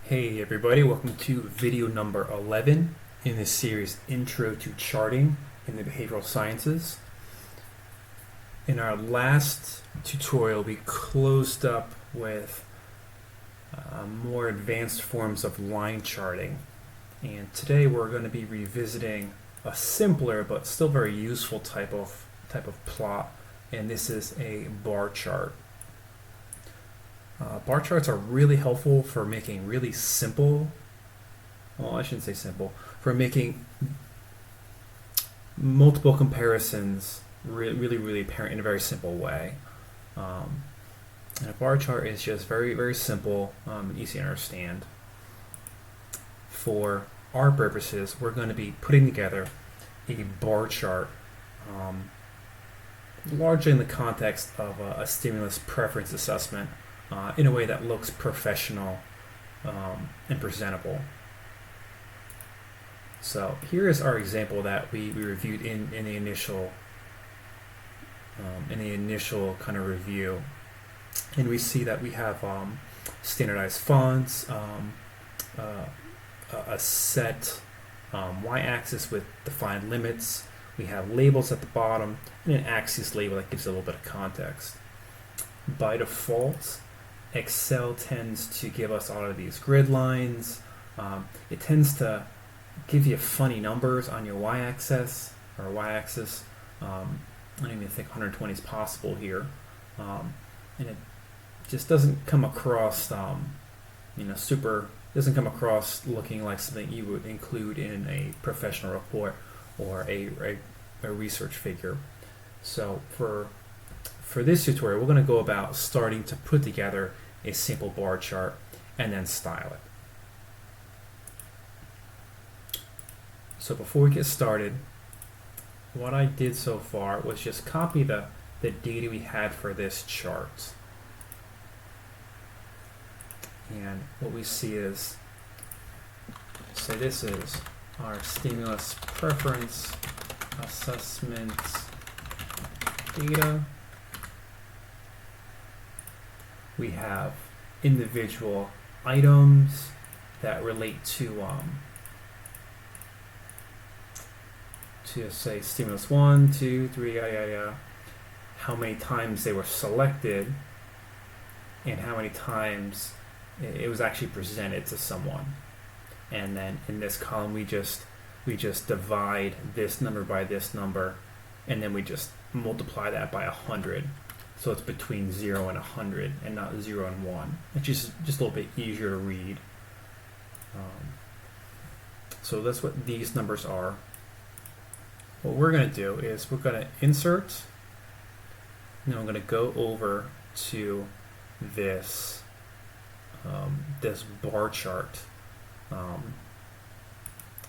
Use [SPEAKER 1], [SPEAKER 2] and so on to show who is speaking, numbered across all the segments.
[SPEAKER 1] Hey everybody, welcome to video number 11 in this series Intro to Charting in the Behavioral Sciences. In our last tutorial we closed up with more advanced forms of line charting, and today we're going to be revisiting a simpler but still very useful type of plot, and this is a bar chart. Bar charts are really helpful for making really simple, well, I shouldn't say simple, for making multiple comparisons really apparent in a very simple way. And a bar chart is just very simple, easy to understand. For our purposes, we're going to be putting together a bar chart largely in the context of a stimulus preference assessment, in a way that looks professional and presentable. So here is our example that we reviewed in the initial kind of review, and we see that we have standardized fonts, a set y-axis with defined limits. We have labels at the bottom and an axis label that gives a little bit of context. By default, Excel tends to give us all of these grid lines. It tends to give you funny numbers on your y-axis. I don't even think 120 is possible here, and it just doesn't come across, doesn't come across looking like something you would include in a professional report or a research figure. So for this tutorial, we're going to go about starting to put together a simple bar chart and then style it. So before we get started, what I did so far was just copy the data we had for this chart. And what we see is, say this is our stimulus preference assessment data. We have individual items that relate to say stimulus 1, 2, 3, how many times they were selected and how many times it was actually presented to someone. And then in this column we just divide this number by this number, and then we just multiply that by 100. So it's between 0 and 100 and not 0 and 1. It's just a little bit easier to read. So that's what these numbers are. What we're going to do is we're going to insert, and then we're going to go over to this this bar chart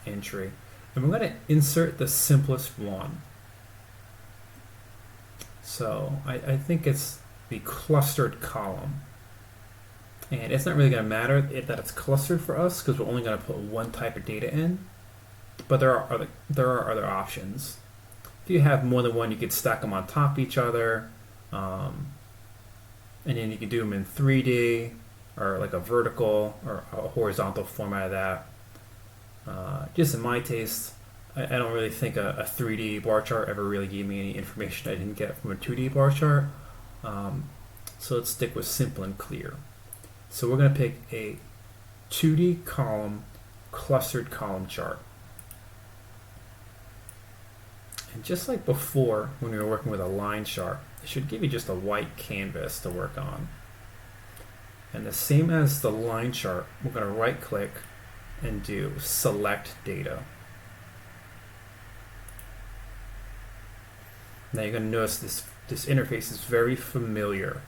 [SPEAKER 1] entry, and we're going to insert the simplest one. So I think it's the clustered column, and it's not really going to matter that it's clustered for us because we're only going to put one type of data in, but there are other options. If you have more than one, you could stack them on top of each other, and then you can do them in 3D or like a vertical or a horizontal format of that. Just in my taste, I don't really think a 3D bar chart ever really gave me any information I didn't get from a 2D bar chart. So let's stick with simple and clear. So we're going to pick a 2D column, clustered column chart. And just like before when we were working with a line chart, it should give you just a white canvas to work on. And the same as the line chart, we're going to right click and do select data. Now you're going to notice this interface is very familiar,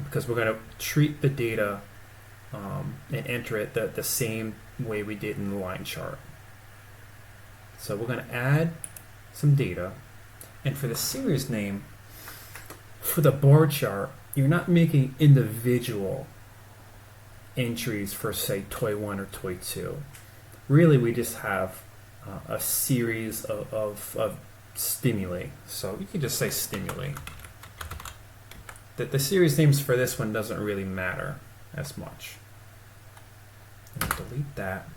[SPEAKER 1] because we're going to treat the data and enter it the same way we did in the line chart. So we're going to add some data, and for the series name, for the bar chart, you're not making individual entries for, say, toy 1 or toy 2. Really, we just have a series of stimuli. So you can just say stimuli. The series names for this one doesn't really matter as much. delete that.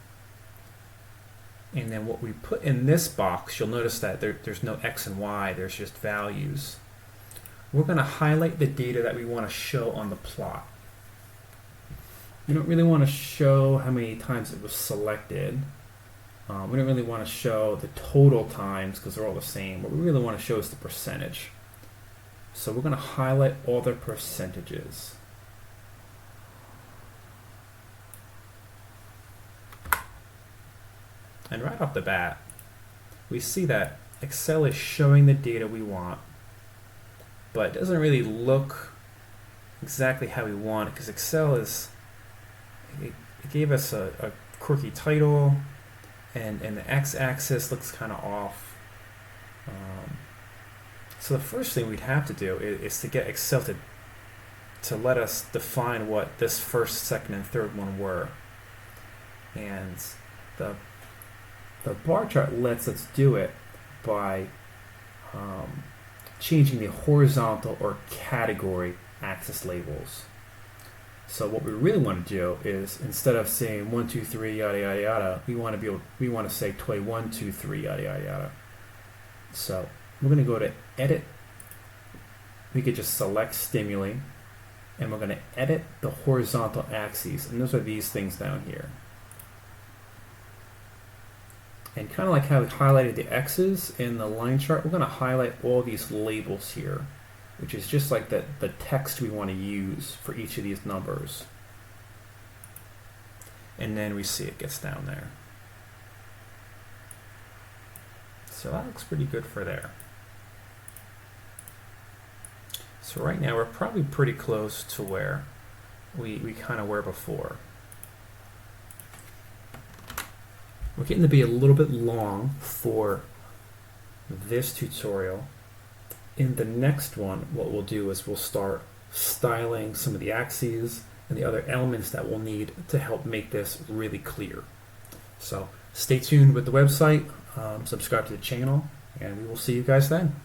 [SPEAKER 1] And then what we put in this box, you'll notice that there's no X and Y, there's just values. We're going to highlight the data that we want to show on the plot. We don't really want to show how many times it was selected. We don't really want to show the total times because they're all the same. What we really want to show is the percentage. So we're going to highlight all the percentages. And right off the bat, we see that Excel is showing the data we want, but it doesn't really look exactly how we want it because Excel it gave us a quirky title, and the x-axis looks kind of off. So the first thing we'd have to do is to get Excel to let us define what this first, second, and third one were. And the bar chart lets us do it by changing the horizontal or category axis labels. So what we really want to do is, instead of saying 1, 2, 3, yada yada yada, we want to say 1, 2, 3, yada yada yada. So we're going to go to edit. We could just select stimuli, and we're going to edit the horizontal axes, and those are these things down here. And kind of like how we highlighted the X's in the line chart, we're going to highlight all these labels here, which is just like the text we want to use for each of these numbers. And then we see it gets down there. So that looks pretty good for there. So right now we're probably pretty close to where we kind of were before. We're getting to be a little bit long for this tutorial. In the next one, what we'll do is we'll start styling some of the axes and the other elements that we'll need to help make this really clear. So stay tuned with the website, subscribe to the channel, and we will see you guys then.